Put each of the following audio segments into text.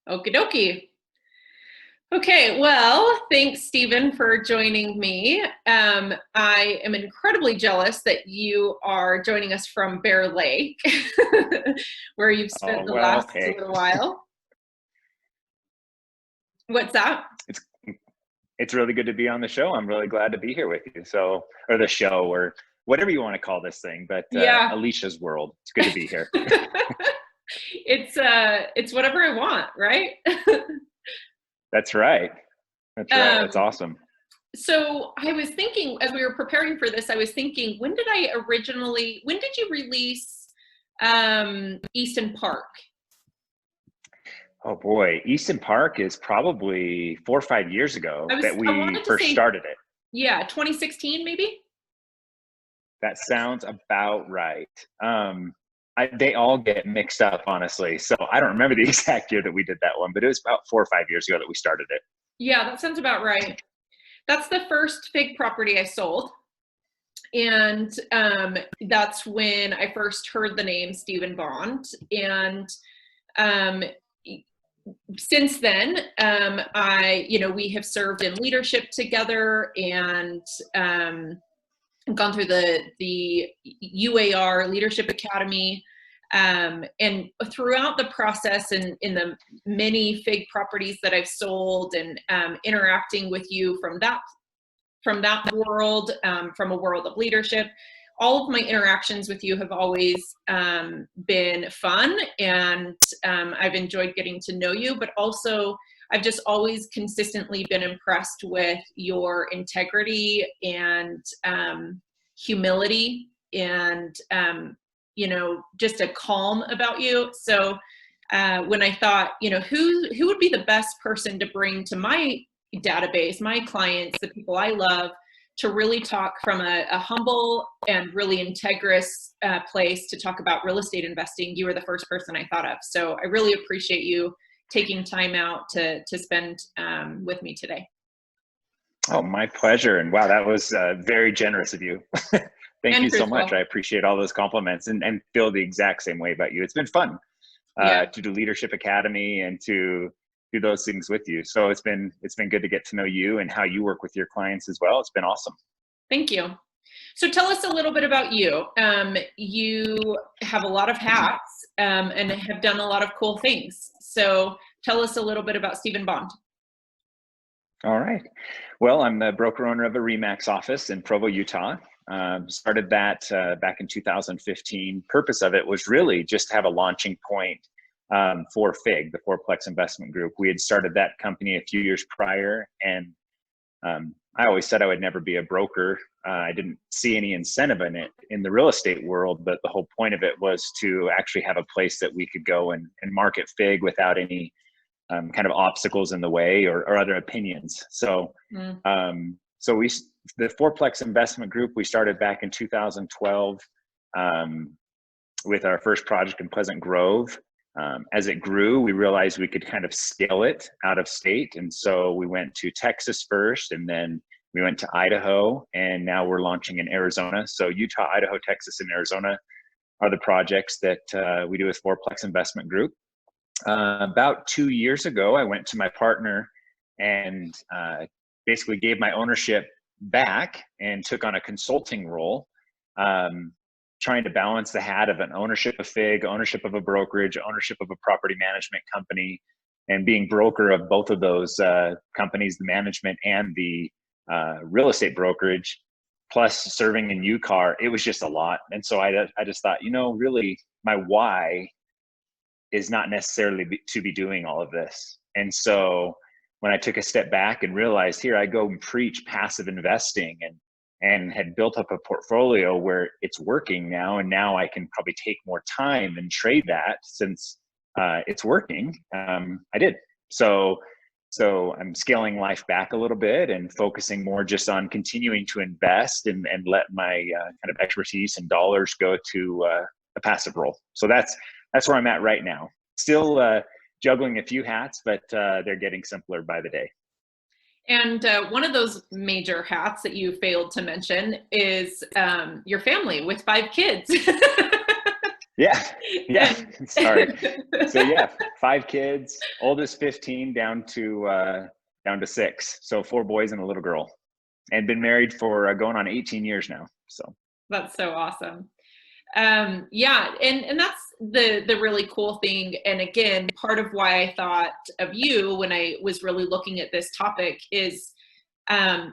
Okie dokie. Okay, well, thanks, Stephen, for joining me. I am incredibly jealous that you are joining us from Bear Lake, where you've Oh, spent the well, last hey, little while. What's that? it's it's really good to be on the show. I'm really glad to be here with you. So, or the show, or whatever you want to call this thing, but Yeah. Alicia's world. It's good to be here. It's whatever I want, right? That's right. That's right. That's Um, awesome. so I was thinking as we were preparing for this, I was thinking, when did you release Easton Park? Oh boy, Easton Park is probably 4 or 5 years ago that I we wanted to first say, started it. yeah, 2016 maybe? That sounds about right. They all get mixed up, honestly. So I don't remember the exact year that we did that one, but it was about 4 or 5 years ago that we started it. Yeah, that sounds about right. That's the first fig property I sold. And that's when I first heard the name Stephen Bond. And um, since then, we have served in leadership together and gone through the UAR Leadership Academy. And throughout the process and in the many fig properties that I've sold and interacting with you from that world, from a world of leadership, all of my interactions with you have always been fun, and I've enjoyed getting to know you, but also I've just always consistently been impressed with your integrity and humility and, just a calm about you. So when I thought, who would be the best person to bring to my database, my clients, the people I love, to really talk from a humble and really integrous place to talk about real estate investing, you were the first person I thought of. So I really appreciate you taking time out to spend with me today. Oh, my pleasure. And wow, that was very generous of you. Thank And you so much. truthful. I appreciate all those compliments and feel the exact same way about you. It's been fun Yeah. to do Leadership Academy and to do those things with you. So it's been good to get to know you and how you work with your clients as well. It's been awesome. Thank you. So tell us a little bit about you. You have a lot of hats and have done a lot of cool things. So tell us a little bit about Stephen Bond. All right. Well, I'm the broker owner of a Remax office in Provo, Utah. Started that back in 2015. Purpose of it was really just to have a launching point for FIG, the Fourplex Investment Group. We had started that company a few years prior, and I always said I would never be a broker. I didn't see any incentive in it in the real estate world, but the whole point of it was to actually have a place that we could go and market FIG without any kind of obstacles in the way or other opinions. So, Mm. so the Fourplex Investment Group, we started back in 2012 with our first project in Pleasant Grove. As it grew, we realized we could kind of scale it out of state. And so we went to Texas first, and then we went to Idaho, and now we're launching in Arizona. So Utah, Idaho, Texas, and Arizona are the projects that we do with Fourplex Investment Group. About 2 years ago, I went to my partner and basically gave my ownership back and took on a consulting role, trying to balance the hat of an ownership of FIG, ownership of a brokerage, ownership of a property management company, and being broker of both of those companies, the management and the real estate brokerage, plus serving in UCAR. It was just a lot. And so I just thought, really my why is not necessarily to be doing all of this. And so when I took a step back and realized, here I go and preach passive investing and had built up a portfolio where it's working now, and now I can probably take more time and trade that since it's working. I did. So I'm scaling life back a little bit and focusing more just on continuing to invest and let my kind of expertise and dollars go to a passive role. So that's where I'm at right now. Still juggling a few hats, but they're getting simpler by the day. And one of those major hats that you failed to mention is your family with 5 kids. Yeah, yeah. And Sorry. So yeah, 5 kids, oldest 15, down to 6. So 4 boys and a little girl, and been married for going on 18 years now. So that's so awesome. Yeah, and that's the really cool thing. And again, part of why I thought of you when I was really looking at this topic is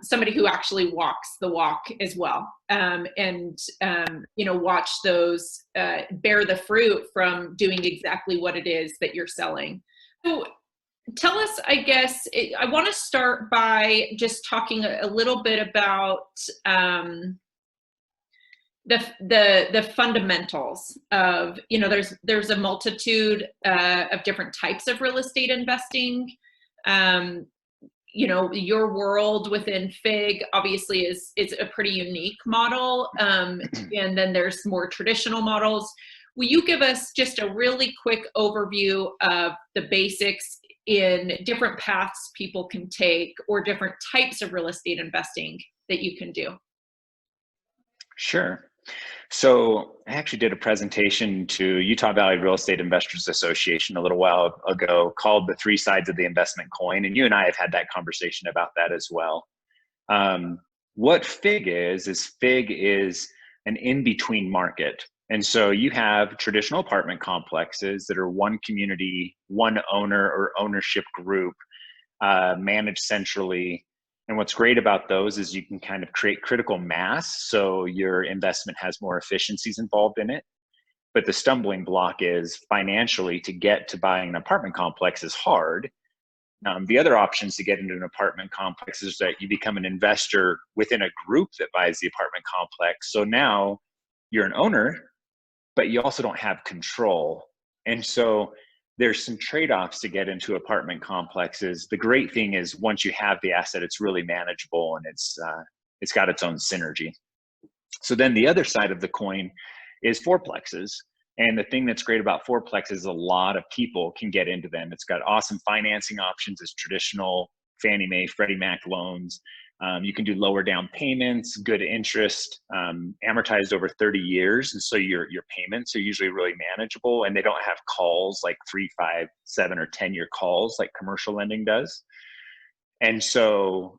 somebody who actually walks the walk as well, and watch those bear the fruit from doing exactly what it is that you're selling. So tell us, I guess, I want to start by just talking a little bit about the fundamentals of, there's a multitude of different types of real estate investing. um, your world within FIG obviously is a pretty unique model, and then there's more traditional models. Will you give us just a really quick overview of the basics in different paths people can take, or different types of real estate investing that you can do? sure. So I actually did a presentation to Utah Valley Real Estate Investors Association a little while ago called The Three Sides of the Investment Coin. And you and I have had that conversation about that as well. What FIG is an in-between market. And so you have traditional apartment complexes that are one community, one owner or ownership group, managed centrally. And what's great about those is you can kind of create critical mass, so your investment has more efficiencies involved in it. But the stumbling block is financially to get to buying an apartment complex is hard. The other options to get into an apartment complex is that you become an investor within a group that buys the apartment complex. So now you're an owner, but you also don't have control. And so there's some trade-offs to get into apartment complexes. The great thing is once you have the asset, it's really manageable, and it's got its own synergy. So then the other side of the coin is fourplexes. And the thing that's great about fourplexes is a lot of people can get into them. It's got awesome financing options as traditional Fannie Mae, Freddie Mac loans. You can do lower down payments, good interest, amortized over 30 years. And so your payments are usually really manageable, and they don't have calls like 3, 5, 7, or 10-year calls like commercial lending does. And so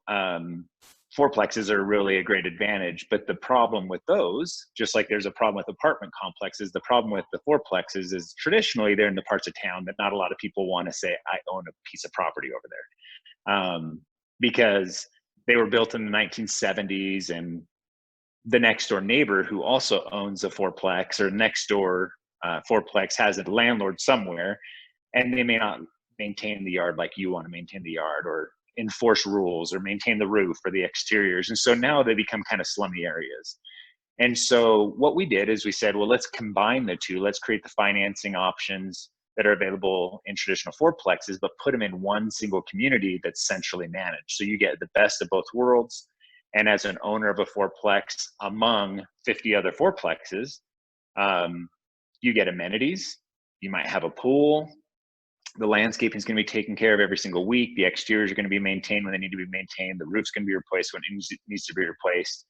fourplexes are really a great advantage. But the problem with those, just like there's a problem with apartment complexes, the problem with the fourplexes is traditionally they're in the parts of town that not a lot of people want to say, I own a piece of property over there, because they were built in the 1970s, and the next door neighbor who also owns a fourplex, or next door fourplex, has a landlord somewhere, and they may not maintain the yard like you want to maintain the yard, or enforce rules, or maintain the roof or the exteriors. And so now they become kind of slummy areas. And so what we did is we said, well, let's combine the two. Let's create the financing options that are available in traditional fourplexes, but put them in one single community that's centrally managed. So you get the best of both worlds. And as an owner of a fourplex among 50 other fourplexes, you get amenities. You might have a pool. The landscaping is going to be taken care of every single week. The exteriors are going to be maintained when they need to be maintained. The roof's going to be replaced when it needs to be replaced.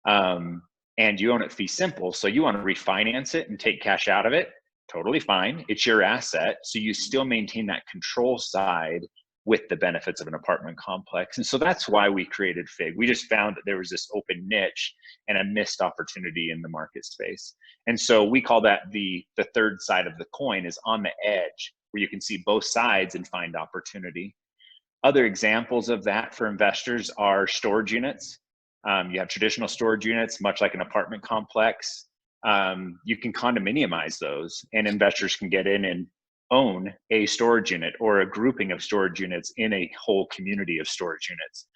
And you own it fee simple. So you want to refinance it and take cash out of it, totally fine. It's your asset. So you still maintain that control side with the benefits of an apartment complex. And so that's why we created FIG. We just found that there was this open niche and a missed opportunity in the market space. And so we call that the third side of the coin, is on the edge, where you can see both sides and find opportunity. Other examples of that for investors are storage units. You have traditional storage units, much like an apartment complex. You can condominiumize those, and investors can get in and own a storage unit or a grouping of storage units in a whole community of storage units.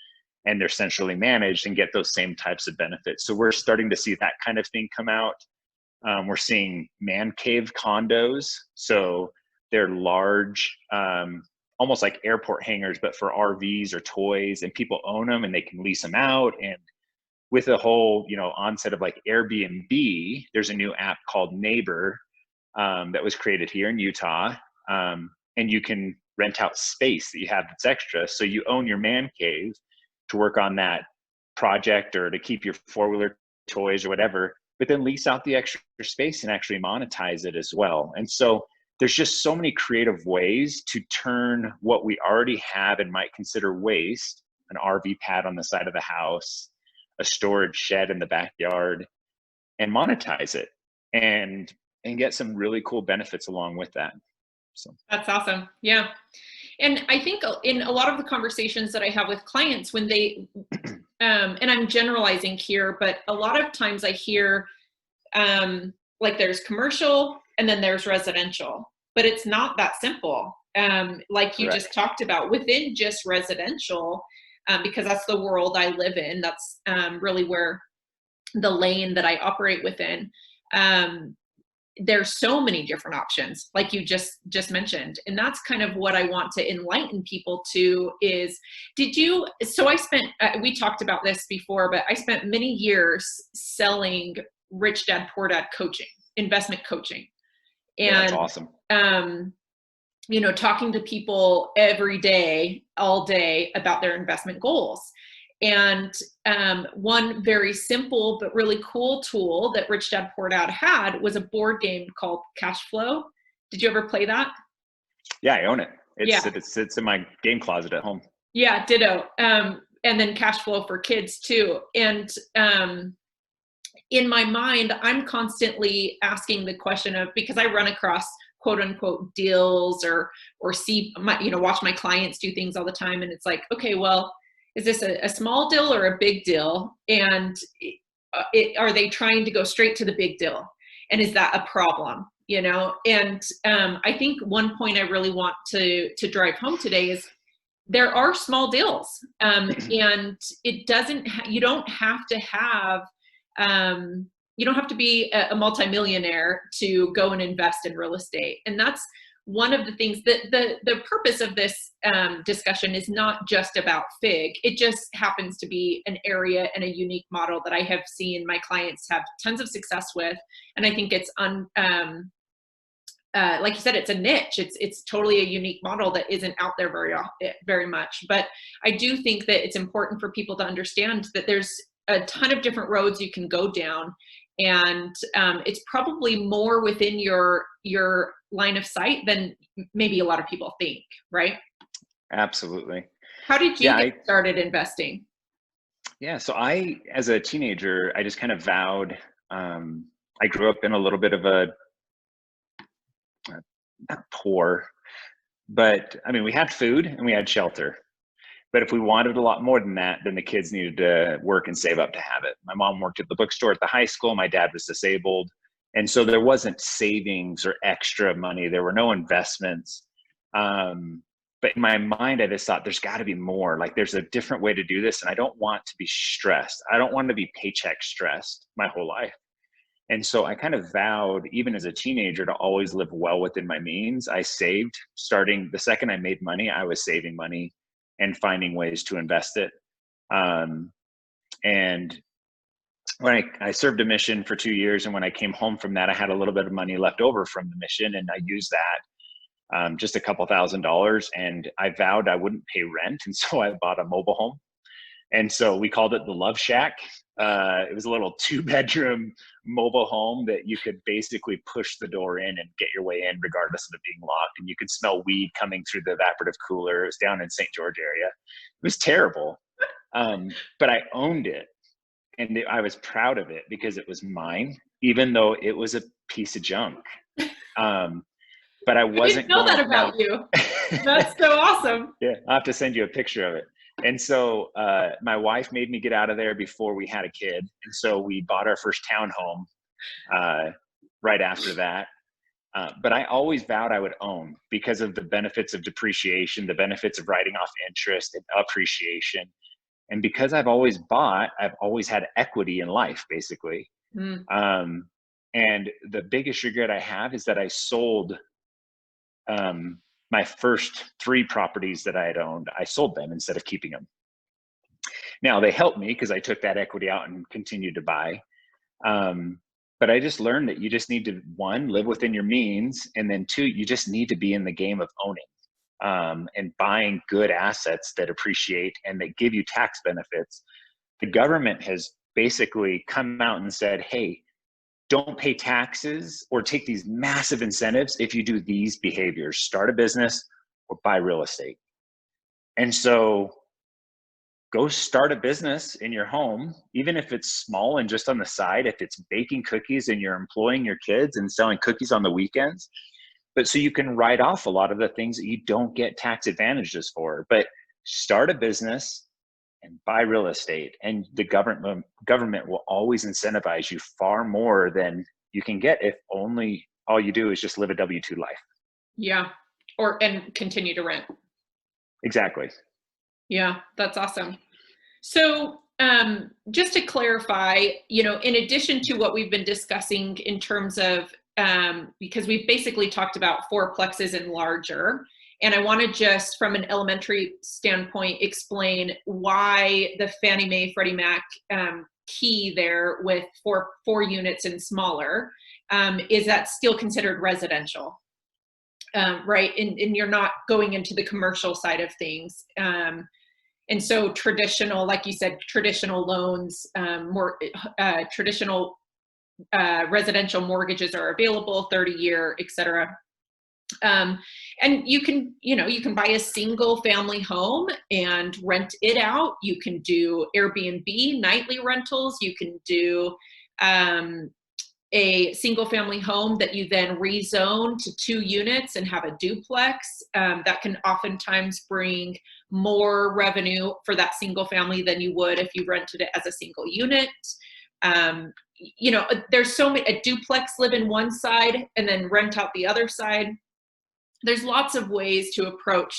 And they're centrally managed and get those same types of benefits. So we're starting to see that kind of thing come out. We're seeing man cave condos. So they're large, almost like airport hangars, but for RVs or toys, and people own them and they can lease them out. And with the whole, onset of like Airbnb, there's a new app called Neighbor that was created here in Utah. And you can rent out space that you have that's extra. So you own your man cave to work on that project or to keep your four-wheeler toys or whatever. but then lease out the extra space and actually monetize it as well. And so there's just so many creative ways to turn what we already have and might consider waste, an RV pad on the side of the house, a storage shed in the backyard, and monetize it and get some really cool benefits along with that. So that's awesome. Yeah. And I think in a lot of the conversations that I have with clients when they, and I'm generalizing here, but a lot of times I hear like there's commercial and then there's residential, but it's not that simple. Like you just talked about within just residential, because that's the world I live in. That's really where the lane that I operate within. There's so many different options, like you just mentioned. And that's kind of what I want to enlighten people to is, so I spent, we talked about this before, but I spent many years selling Rich Dad Poor Dad coaching, investment coaching. And yeah, that's awesome. You know, talking to people every day, all day about their investment goals. And one very simple but really cool tool that Rich Dad Poor Dad had was a board game called Cash Flow. Did you ever play that? Yeah, I own it. It sits in my game closet at home. Yeah, ditto. And then Cash Flow for Kids too. And in my mind, I'm constantly asking the question of, because I run across quote unquote deals or see my, you know, watch my clients do things all the time. And it's like, okay, well, is this a small deal or a big deal? And are they trying to go straight to the big deal? And is that a problem? You know? And I think one point I really want to drive home today is there are small deals, and it doesn't. You don't have to have. You don't have to be a multimillionaire to go and invest in real estate. And that's one of the things that the purpose of this discussion is not just about FIG. It just happens to be an area and a unique model that I have seen my clients have tons of success with. And I think it's like you said, it's a niche. It's totally a unique model that isn't out there very much. But I do think that it's important for people to understand that there's a ton of different roads you can go down. And it's probably more within your line of sight than maybe a lot of people think, right? Absolutely. How did you get started investing? Yeah, so as a teenager, I just kind of vowed, I grew up in a little bit of a, not poor, but I mean, we had food and we had shelter. But if we wanted a lot more than that, then the kids needed to work and save up to have it. My mom worked at the bookstore at the high school. My dad was disabled. And so there wasn't savings or extra money. There were no investments. But in my mind, I just thought there's got to be more. Like there's a different way to do this. And I don't want to be stressed. I don't want to be paycheck stressed my whole life. And so I kind of vowed, even as a teenager, to always live well within my means. I saved, starting the second I made money, I was saving money and finding ways to invest it. And when I served a mission for 2 years, and when I came home from that, I had a little bit of money left over from the mission, and I used that, just a couple $1,000s, and I vowed I wouldn't pay rent. And so I bought a mobile home. And so we called it the Love Shack. It was a little 2-bedroom mobile home that you could basically push the door in and get your way in regardless of it being locked. And you could smell weed coming through the evaporative cooler. It was down in St. George area. It was terrible. But I owned it, and I was proud of it because it was mine, even though it was a piece of junk. But I wasn't. I didn't know that about you. That's so awesome. Yeah, I'll have to send you a picture of it. And so my wife made me get out of there before we had a kid. And so we bought our first townhome right after that. But I always vowed I would own because of the benefits of depreciation, the benefits of writing off interest and appreciation. And because I've always bought, I've always had equity in life, basically. And the biggest regret I have is that I sold my first 3 properties that I had owned. I sold them instead of keeping them. Now they helped me because I took that equity out and continued to buy. But I just learned that you just need to, 1, live within your means, and then 2, you just need to be in the game of owning and buying good assets that appreciate and that give you tax benefits. The government has basically come out and said, hey, don't pay taxes or take these massive incentives if you do these behaviors: start a business or buy real estate. And so go start a business in your home, even if it's small and just on the side, if it's baking cookies and you're employing your kids and selling cookies on the weekends. But so you can write off a lot of the things that you don't get tax advantages for. But start a business and buy real estate, and the government will always incentivize you far more than you can get if only all you do is just live a W-2 life. Yeah. And continue to rent. Exactly. Yeah, that's awesome. So just to clarify, in addition to what we've been discussing in terms of, because we've basically talked about fourplexes and larger, and I want to just from an elementary standpoint explain why the Fannie Mae Freddie Mac key there with four units and smaller is that still considered residential, right? And you're not going into the commercial side of things. And so traditional, like you said, traditional loans, more traditional residential mortgages are available, 30-year, et cetera. And you can buy a single family home and rent it out. You can do Airbnb nightly rentals. You can do a single family home that you then rezone to 2 units and have a duplex. That can oftentimes bring more revenue for that single family than you would if you rented it as a single unit. There's so many, a duplex, live in one side and then rent out the other side. There's lots of ways to approach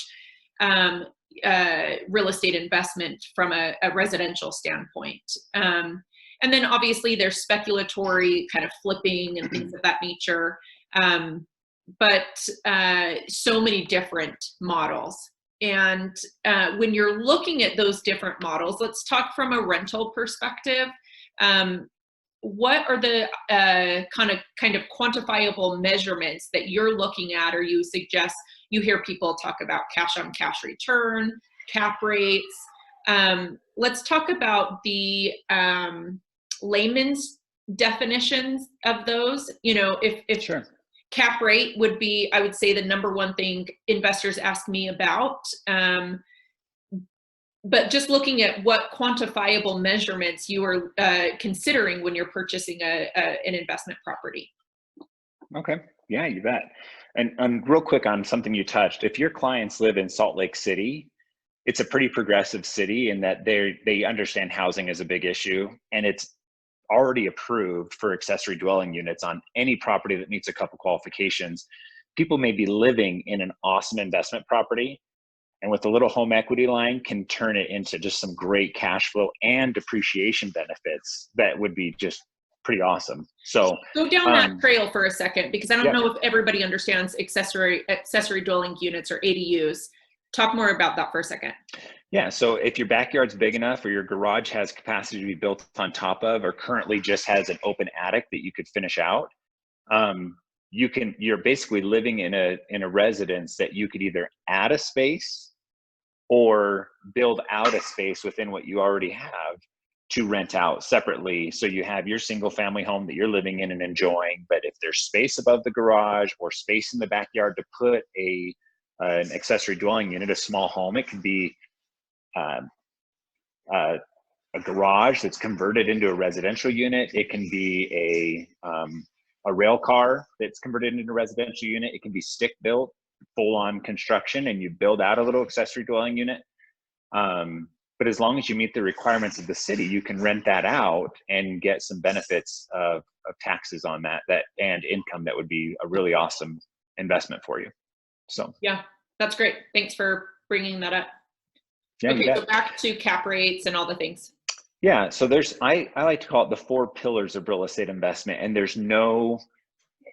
real estate investment from a residential standpoint. And then obviously there's speculatory kind of flipping and things of that nature. But so many different models. And when you're looking at those different models, let's talk from a rental perspective. What are the kind of quantifiable measurements that you're looking at, or you suggest? You hear people talk about cash on cash return, cap rates. Let's talk about the layman's definitions of those. If Sure. Cap rate would be, I would say, the number one thing investors ask me about. But just looking at what quantifiable measurements you are considering when you're purchasing an investment property. Okay. Yeah, you bet. And real quick on something you touched, if your clients live in Salt Lake City, it's a pretty progressive city in that they understand housing is a big issue, and it's already approved for accessory dwelling units on any property that meets a couple qualifications. People may be living in an awesome investment property, and with a little home equity line can turn it into just some great cash flow and depreciation benefits that would be just pretty awesome. So go down that trail for a second, because I don't know if everybody understands accessory dwelling units or ADUs. Talk more about that for a second. Yeah, so if your backyard's big enough, or your garage has capacity to be built on top of, or currently just has an open attic that you could finish out, you're basically living in a residence that you could either add a space or build out a space within what you already have to rent out separately. So you have your single family home that you're living in and enjoying, but if there's space above the garage or space in the backyard to put an accessory dwelling unit, a small home, it could be a garage that's converted into a residential unit. It can be a rail car that's converted into a residential unit. It can be stick built, full on construction, and you build out a little accessory dwelling unit. But as long as you meet the requirements of the city, you can rent that out and get some benefits of taxes on that and income. That would be a really awesome investment for you. So yeah, that's great. Thanks for bringing that up. Yeah, okay, so back to cap rates and all the things. Yeah, so I like to call it the 4 pillars of real estate investment, and there's no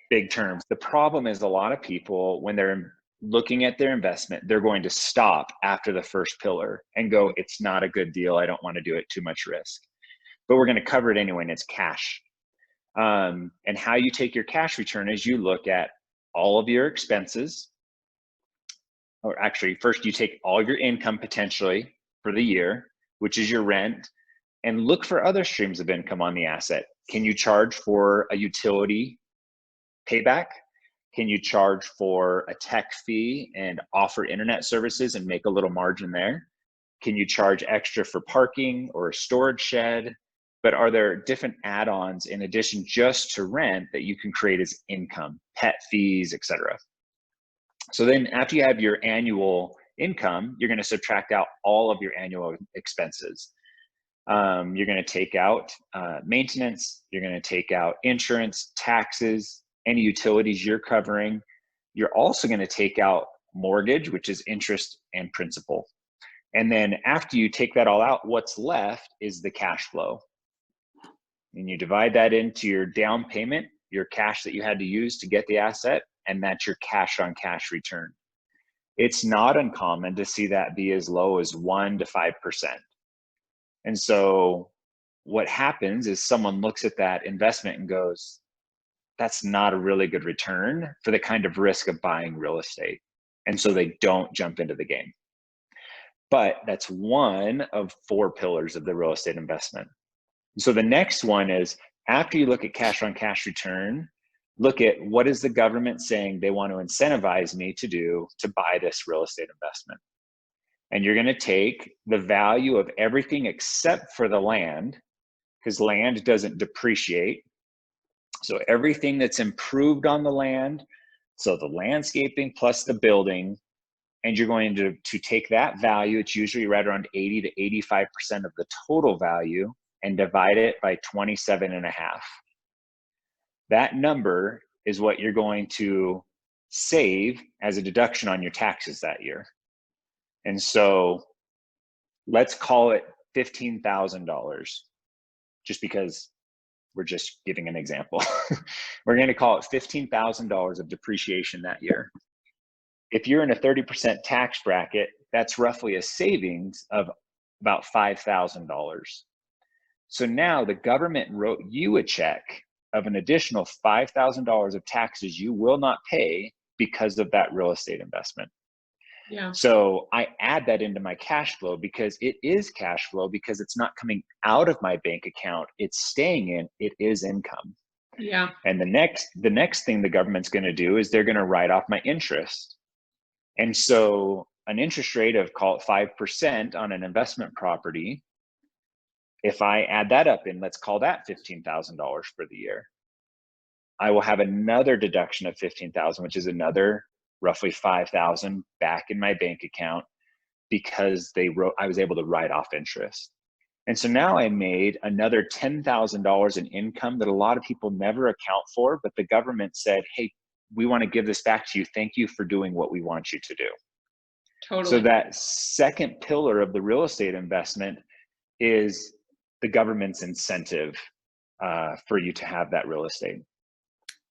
big terms. The problem is a lot of people, when they're looking at their investment, they're going to stop after the first pillar and go, it's not a good deal, I don't want to do it, too much risk. But we're going to cover it anyway, and it's cash. And how you take your cash return is you look at all of your expenses, or actually first you take all your income potentially for the year, which is your rent, and look for other streams of income on the asset. Can you charge for a utility payback? Can you charge for a tech fee and offer internet services and make a little margin there? Can you charge extra for parking or a storage shed? But are there different add-ons in addition just to rent that you can create as income, pet fees, etc.? So then after you have your annual income, you're going to subtract out all of your annual expenses. You're going to take out maintenance, you're going to take out insurance, taxes, any utilities you're covering. You're also going to take out mortgage, which is interest and principal. And then after you take that all out, what's left is the cash flow. And you divide that into your down payment, your cash that you had to use to get the asset, and that's your cash on cash return. It's not uncommon to see that be as low as 1 to 5%. And so what happens is someone looks at that investment and goes, that's not a really good return for the kind of risk of buying real estate. And so they don't jump into the game. But that's one of 4 pillars of the real estate investment. So the next one is, after you look at cash on cash return, look at what is the government saying they want to incentivize me to do to buy this real estate investment. And you're going to take the value of everything except for the land, because land doesn't depreciate. So everything that's improved on the land, so the landscaping plus the building, and you're going to take that value, it's usually right around 80 to 85% of the total value, and divide it by 27.5. That number is what you're going to save as a deduction on your taxes that year. And so let's call it $15,000, just because we're just giving an example. We're going to call it $15,000 of depreciation that year. If you're in a 30% tax bracket, that's roughly a savings of about $5,000. So now the government wrote you a check of an additional $5,000 of taxes you will not pay because of that real estate investment. Yeah. So I add that into my cash flow because it is cash flow, because it's not coming out of my bank account, it's staying in, it is income. Yeah. And the next thing the government's going to do is they're going to write off my interest. And so an interest rate of, call it 5% on an investment property, if I add that up in, let's call that $15,000 for the year, I will have another deduction of $15,000, which is another roughly $5,000 back in my bank account, because I was able to write off interest. And so now I made another $10,000 in income that a lot of people never account for, but the government said, hey, we want to give this back to you. Thank you for doing what we want you to do. Totally. So that second pillar of the real estate investment is the government's incentive for you to have that real estate.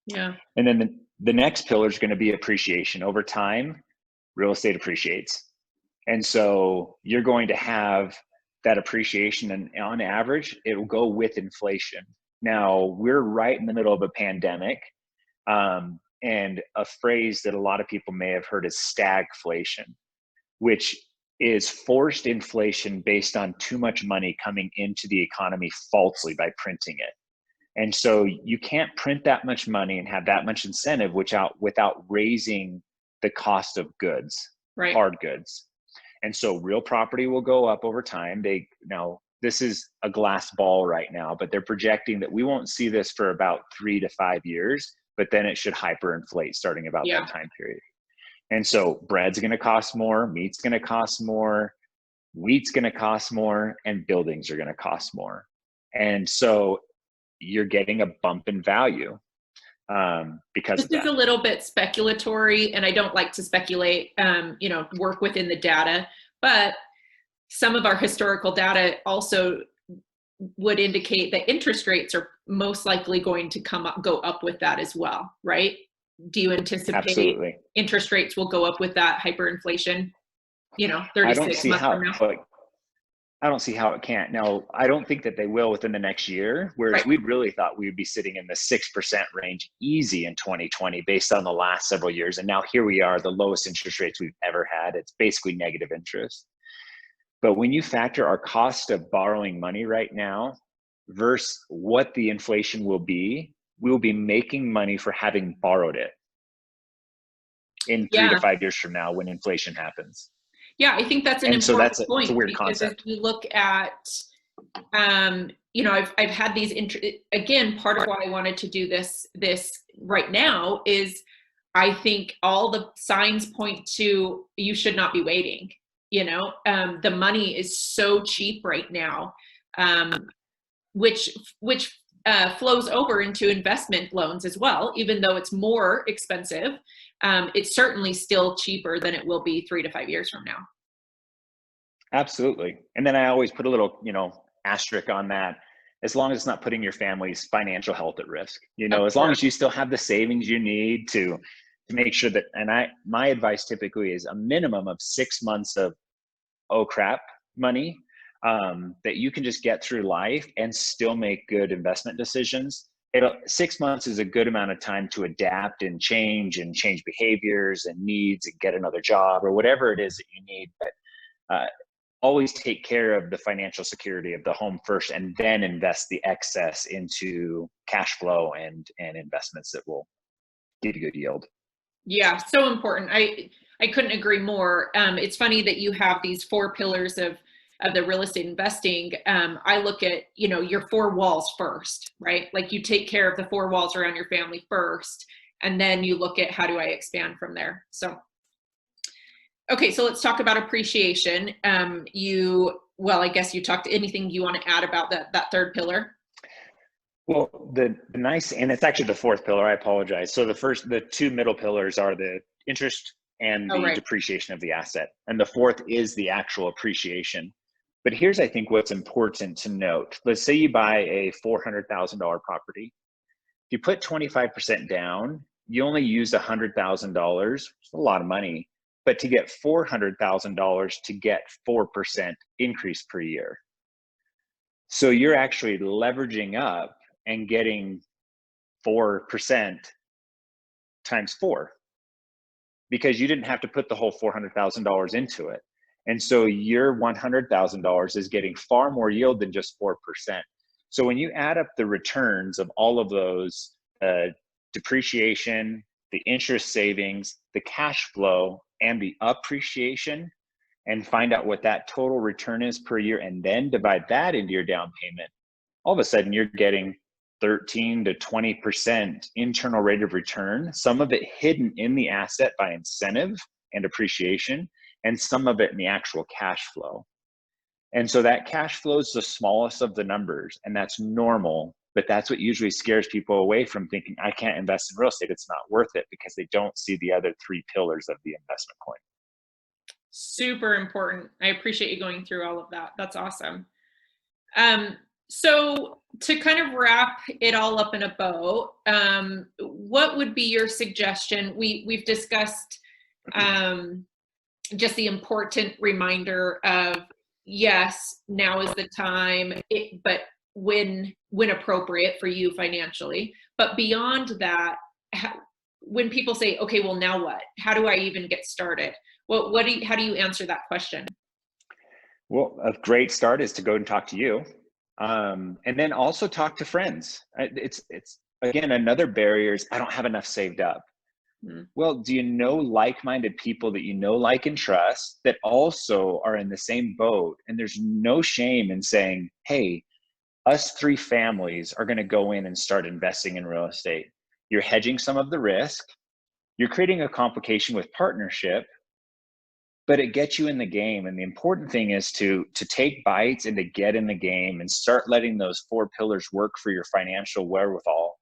Yeah. And then the next pillar is going to be appreciation. Over time, real estate appreciates. And so you're going to have that appreciation, and on average, it will go with inflation. Now, we're right in the middle of a pandemic, and a phrase that a lot of people may have heard is stagflation, which is forced inflation based on too much money coming into the economy falsely by printing it. And so you can't print that much money and have that much incentive without raising the cost of goods, right, hard goods. And so real property will go up over time. Now this is a glass ball right now, but they're projecting that we won't see this for about 3 to 5 years, but then it should hyperinflate starting about that time period. And so bread's going to cost more, meat's going to cost more, wheat's going to cost more, and buildings are going to cost more. And so you're getting a bump in value because this is a little bit speculatory, and I don't like to speculate, work within the data, but some of our historical data also would indicate that interest rates are most likely going to go up with that as well, right? Do you anticipate Absolutely. Interest rates will go up with that hyperinflation, 36 months from now? I don't see how it can't. Now, I don't think that they will within the next year, whereas we really thought we would be sitting in the 6% range easy in 2020 based on the last several years. And now here we are, the lowest interest rates we've ever had. It's basically negative interest. But when you factor our cost of borrowing money right now versus what the inflation will be, we will be making money for having borrowed it in 3 to 5 years from now when inflation happens. Yeah, I think that's an And so important it's point a weird because if concept. you look at, you know, I've had these, again, part of why I wanted to do this right now is I think all the signs point to you should not be waiting. You know, the money is so cheap right now, which flows over into investment loans as well. Even though it's more expensive, it's certainly still cheaper than it will be 3 to 5 years from now. Absolutely. And then I always put a little, asterisk on that. As long as it's not putting your family's financial health at risk, Of as long course. as you still have the savings you need to make sure that, and my advice typically is a minimum of 6 months of, oh crap, money, that you can just get through life and still make good investment decisions. 6 months is a good amount of time to adapt and change behaviors and needs and get another job or whatever it is that you need. But always take care of the financial security of the home first, and then invest the excess into cash flow and investments that will give you good yield. Yeah, so important. I couldn't agree more. It's funny that you have these 4 pillars of the real estate investing. I look at, your 4 walls first, right? Like you take care of the 4 walls around your family first, and then you look at how do I expand from there. So, okay, so let's talk about appreciation. I guess you talked, anything you want to add about that 3rd pillar? Well, the nice, and it's actually the 4th pillar, I apologize. So the 2 middle pillars are the interest and the Right. depreciation of the asset. And the 4th is the actual appreciation. But here's, I think, what's important to note. Let's say you buy a $400,000 property. If you put 25% down, you only use $100,000. It's a lot of money. But to get $400,000 to get 4% increase per year. So you're actually leveraging up and getting 4% times 4, because you didn't have to put the whole $400,000 into it. And so your $100,000 is getting far more yield than just 4%. So when you add up the returns of all of those, depreciation, the interest savings, the cash flow, and the appreciation, and find out what that total return is per year, and then divide that into your down payment, all of a sudden you're getting 13 to 20% internal rate of return, some of it hidden in the asset by incentive and appreciation, and some of it in the actual cash flow. And so that cash flow is the smallest of the numbers, and that's normal, but that's what usually scares people away from thinking, I can't invest in real estate, it's not worth it, because they don't see the other 3 pillars of the investment coin. Super important. I appreciate you going through all of that. That's awesome. So to kind of wrap it all up in a bow, what would be your suggestion? We've discussed just the important reminder of, yes, now is the time, but when appropriate for you financially. But beyond that, when people say, okay, well, now what? How do I even get started? How do you answer that question? Well, a great start is to go and talk to you. And then also talk to friends. It's again, another barrier is I don't have enough saved up. Well, do you know like-minded people that you know, like, and trust that also are in the same boat? And there's no shame in saying, hey, us 3 families are going to go in and start investing in real estate. You're hedging some of the risk. You're creating a complication with partnership, but it gets you in the game. And the important thing is to take bites and to get in the game and start letting those 4 pillars work for your financial wherewithal.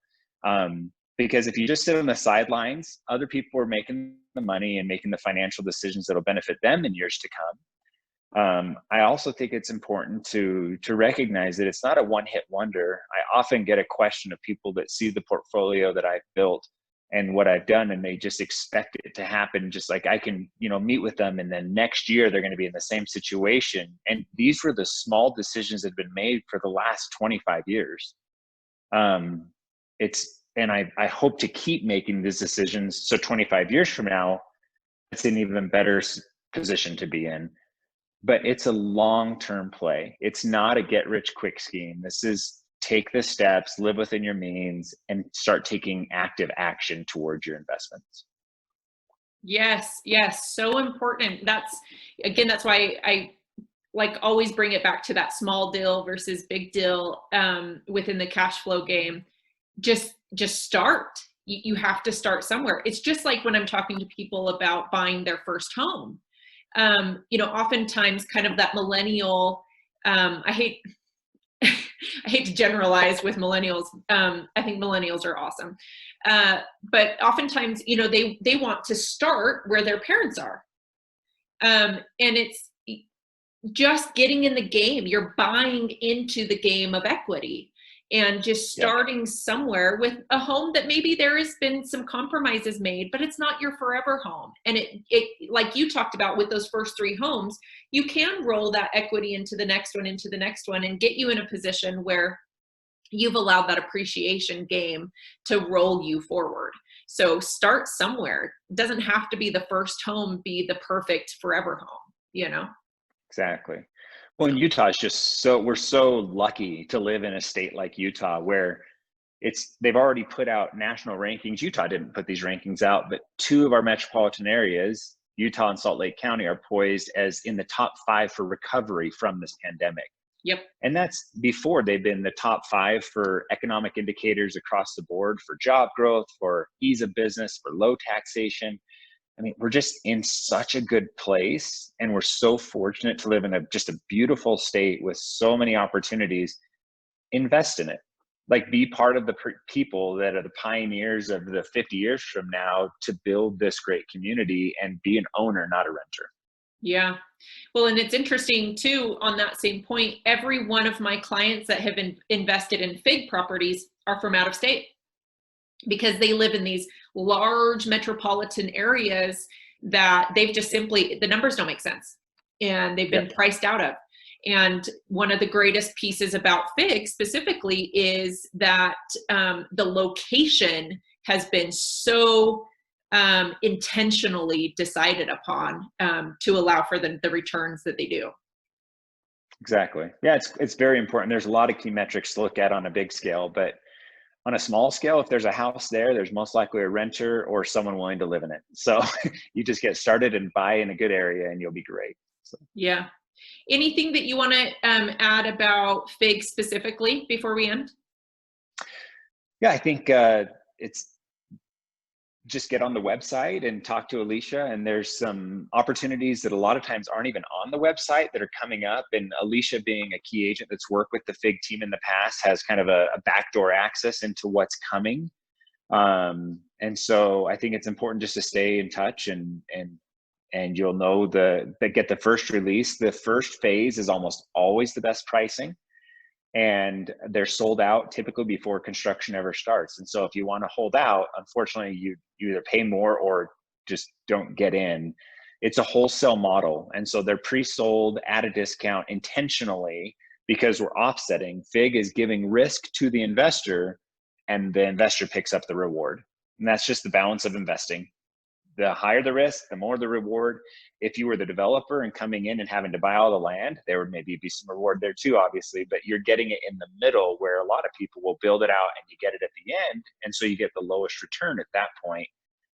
Because if you just sit on the sidelines, other people are making the money and making the financial decisions that'll benefit them in years to come. I also think it's important to recognize that it's not a one-hit wonder. I often get a question of people that see the portfolio that I've built and what I've done, and they just expect it to happen. Just like I can, meet with them, and then next year they're going to be in the same situation. And these were the small decisions that have been made for the last 25 years. And I hope to keep making these decisions, so 25 years from now, it's an even better position to be in. But it's a long-term play. It's not a get-rich-quick scheme. This is take the steps, live within your means, and start taking active action towards your investments. Yes, yes, so important. That's why I like always bring it back to that small deal versus big deal within the cash flow game. Just start. You have to start somewhere. It's just like when I'm talking to people about buying their first home. Oftentimes kind of that millennial, I hate I hate to generalize with millennials. I think millennials are awesome. But oftentimes, they want to start where their parents are. And it's just getting in the game. You're buying into the game of equity and just starting somewhere with a home that maybe there has been some compromises made, but it's not your forever home. And it like you talked about with those first 3 homes, you can roll that equity into the next one, and get you in a position where you've allowed that appreciation game to roll you forward. So start somewhere. It doesn't have to be the first home be the perfect forever home, Exactly. Well, in Utah, we're so lucky to live in a state like Utah where they've already put out national rankings. Utah didn't put these rankings out, but 2 of our metropolitan areas, Utah and Salt Lake County, are poised as in the top 5 for recovery from this pandemic. Yep. And that's before they've been the top 5 for economic indicators across the board, for job growth, for ease of business, for low taxation. I mean, we're just in such a good place, and we're so fortunate to live in just a beautiful state with so many opportunities. Invest in it. Like, be part of the people that are the pioneers of the 50 years from now to build this great community and be an owner, not a renter. Yeah. Well, and it's interesting too, on that same point, every one of my clients that have invested in FIG properties are from out of state, because they live in these large metropolitan areas that they've just simply, the numbers don't make sense and they've been priced out of. And one of the greatest pieces about FIG specifically is that the location has been so intentionally decided upon to allow for the returns that they do. Exactly. Yeah, it's very important. There's a lot of key metrics to look at on a big scale, but on a small scale, if there's a house there, there's most likely a renter or someone willing to live in it. So you just get started and buy in a good area and you'll be great. So. Yeah. Anything that you want to add about FIG specifically before we end? Yeah, I think it's just get on the website and talk to Alicia. And there's some opportunities that a lot of times aren't even on the website that are coming up. And Alicia, being a key agent that's worked with the FIG team in the past, has kind of a backdoor access into what's coming. And so I think it's important just to stay in touch, and you'll know get the first release. The first phase is almost always the best pricing, and they're sold out typically before construction ever starts. And so if you want to hold out, unfortunately, you either pay more or just don't get in. It's a wholesale model. And so they're pre-sold at a discount intentionally because we're offsetting. FIG is giving risk to the investor, and the investor picks up the reward. And that's just the balance of investing. The higher the risk, the more the reward. If you were the developer and coming in and having to buy all the land, there would maybe be some reward there too, obviously, but you're getting it in the middle where a lot of people will build it out and you get it at the end. And so you get the lowest return at that point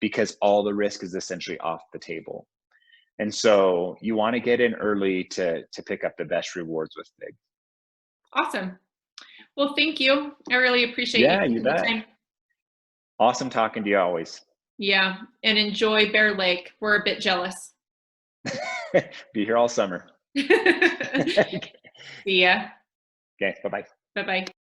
because all the risk is essentially off the table. And so you want to get in early to pick up the best rewards with FIG. Awesome. Well, thank you. I really appreciate you taking the time. Awesome talking to you always. Yeah, and enjoy Bear Lake. We're a bit jealous. Be here all summer. See ya. Okay, bye-bye. Bye-bye.